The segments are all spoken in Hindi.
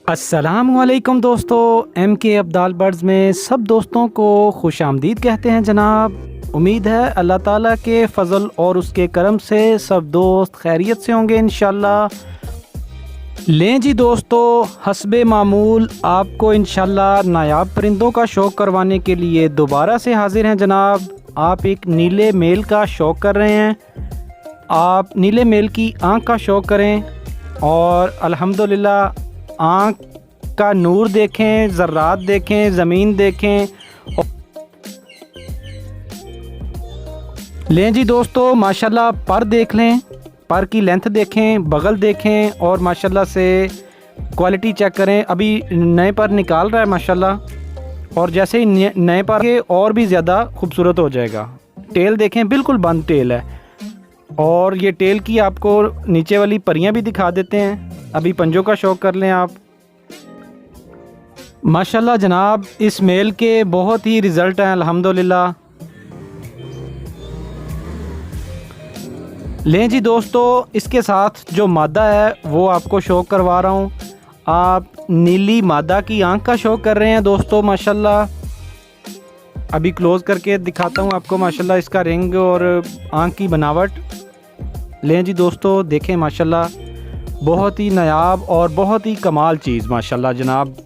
अस्सलामुअलैकुम दोस्तों, MK अब्दाल बर्ड्स में सब दोस्तों को खुश आमदीद कहते हैं जनाब। उम्मीद है अल्लाह ताला के फ़ज़ल और उसके करम से सब दोस्त खैरियत से होंगे इंशाल्लाह। लें जी दोस्तों, हस्बे मामूल आपको इंशाल्लाह नायाब परिंदों का शौक़ करवाने के लिए दोबारा से हाज़िर हैं जनाब। आप एक नीले मेल का शौक़ कर रहे हैं, आप नीले मेल की आँख का शौक़ करें और अल्हम्दुलिल्लाह आँख का नूर देखें, ज़र्रात देखें, ज़मीन देखें। लें जी दोस्तों, माशाल्लाह पर देख लें, पर की लेंथ देखें, बगल देखें और माशाल्लाह से क्वालिटी चेक करें। अभी नए पर निकाल रहा है माशाल्लाह, और जैसे ही नए पर के और भी ज़्यादा खूबसूरत हो जाएगा। टेल देखें, बिल्कुल बंद टेल है, और ये टेल की आपको नीचे वाली परियां भी दिखा देते हैं। अभी पंजों का शौक़ कर लें आप। माशाल्लाह जनाब, इस मेल के बहुत ही रिज़ल्ट हैं अल्हम्दुलिल्लाह। लें जी दोस्तों, इसके साथ जो मादा है वो आपको शौक़ करवा रहा हूँ। आप नीली मादा की आँख का शौक़ कर रहे हैं दोस्तों माशाल्लाह। अभी क्लोज़ करके दिखाता हूँ आपको माशाल्लाह इसका रिंग और आँख की बनावट। लें जी दोस्तों, देखें माशाल्लाह, बहुत ही नायाब और बहुत ही कमाल चीज़ माशाल्लाह जनाब।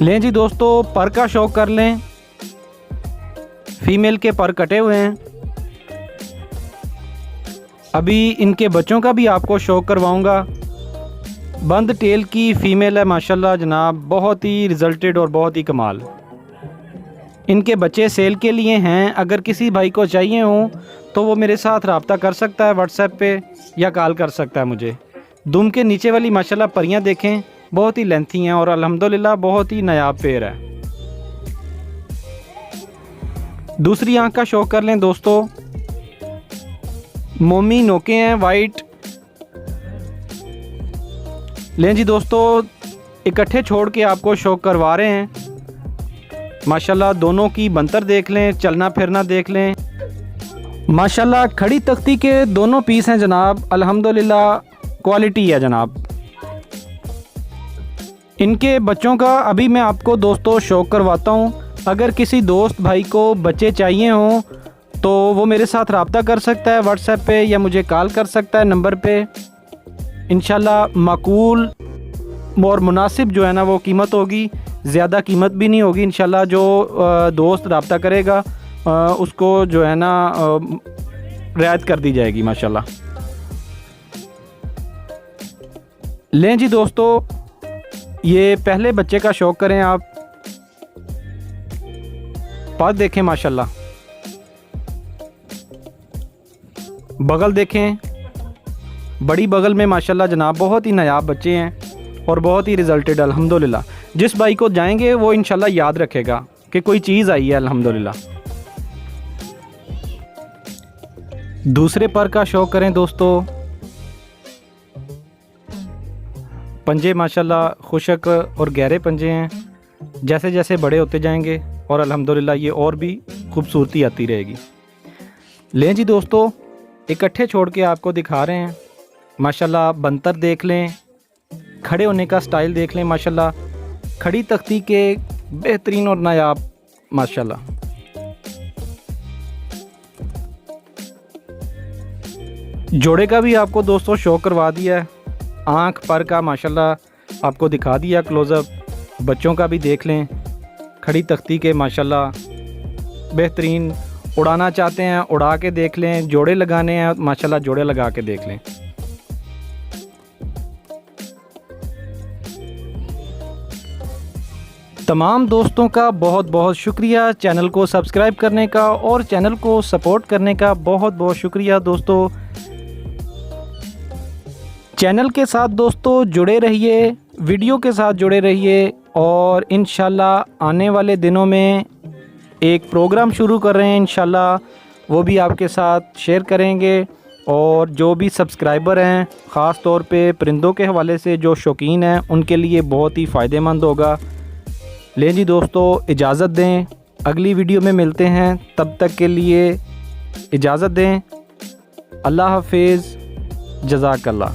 लें जी दोस्तों, पर का शौक़ कर लें। फीमेल के पर कटे हुए हैं। अभी इनके बच्चों का भी आपको शौक़ करवाऊंगा। बंद टेल की फ़ीमेल है माशाल्लाह जनाब, बहुत ही रिज़ल्टेड और बहुत ही कमाल। इनके बच्चे सेल के लिए हैं। अगर किसी भाई को चाहिए हो तो वो मेरे साथ रब्ता कर सकता है व्हाट्सएप पे, या कॉल कर सकता है मुझे। दुम के नीचे वाली माशाल्लाह परियां देखें, बहुत ही लेंथी हैं और अल्हम्दुलिल्लाह बहुत ही नायाब पेयर है। दूसरी आंख का शौक़ कर लें दोस्तों। मोमी नोके हैं वाइट। लें जी दोस्तों, इकट्ठे छोड़ के आपको शौक़ करवा रहे हैं माशाल्लाह। दोनों की बनतर देख लें, चलना फिरना देख लें माशाल्लाह। खड़ी तख्ती के दोनों पीस हैं जनाब, अल्हम्दुलिल्लाह क्वालिटी है जनाब। इनके बच्चों का अभी मैं आपको दोस्तों शौक़ करवाता हूँ। अगर किसी दोस्त भाई को बच्चे चाहिए हों तो वो मेरे साथ रब्ता कर सकता है व्हाट्सएप पे, या मुझे कॉल कर सकता है नंबर पे। इंशाल्लाह माकूल और मुनासिब जो है ना वो कीमत होगी, ज़्यादा कीमत भी नहीं होगी इंशाल्लाह। जो दोस्त रब्ता करेगा उसको जो है ना रियायत कर दी जाएगी माशाल्लाह। लें जी दोस्तों, ये पहले बच्चे का शौक़ करें आप। पर देखें माशाल्लाह, बगल देखें, बड़ी बगल में माशाल्लाह जनाब बहुत ही नायाब बच्चे हैं और बहुत ही रिज़ल्टेड अल्हम्दुलिल्लाह। जिस भाई को जाएंगे वो इंशाल्लाह याद रखेगा कि कोई चीज़ आई है अल्हम्दुलिल्लाह। दूसरे पर का शौक़ करें दोस्तों। पंजे माशाल्लाह खुशक और गहरे पंजे हैं, जैसे जैसे बड़े होते जाएंगे और अल्हम्दुलिल्लाह ये और भी खूबसूरती आती रहेगी। लें जी दोस्तों, इकट्ठे छोड़ के आपको दिखा रहे हैं माशाल्लाह। बनतर देख लें, खड़े होने का स्टाइल देख लें माशाल्लाह। खड़ी तख्ती के बेहतरीन और नायाब माशाल्लाह। जोड़े का भी आपको दोस्तों शौक़ करवा दिया है। आँख पर का माशाल्लाह आपको दिखा दिया क्लोज़अप। बच्चों का भी देख लें, खड़ी तख्ती के माशाल्लाह बेहतरीन। उड़ाना चाहते हैं उड़ा के देख लें, जोड़े लगाने हैं माशाल्लाह जोड़े लगा के देख लें। तमाम दोस्तों का बहुत बहुत शुक्रिया चैनल को सब्सक्राइब करने का और चैनल को सपोर्ट करने का बहुत बहुत शुक्रिया दोस्तों। चैनल के साथ दोस्तों जुड़े रहिए, वीडियो के साथ जुड़े रहिए, और इंशाल्लाह आने वाले दिनों में एक प्रोग्राम शुरू कर रहे हैं इंशाल्लाह, वो भी आपके साथ शेयर करेंगे। और जो भी सब्सक्राइबर हैं, ख़ास तौर पे परिंदों के हवाले से जो शौकीन हैं, उनके लिए बहुत ही फ़ायदेमंद होगा। लें जी दोस्तों, इजाज़त दें, अगली वीडियो में मिलते हैं। तब तक के लिए इजाज़त दें। अल्लाह हाफिज़। जज़ाकल्लाह।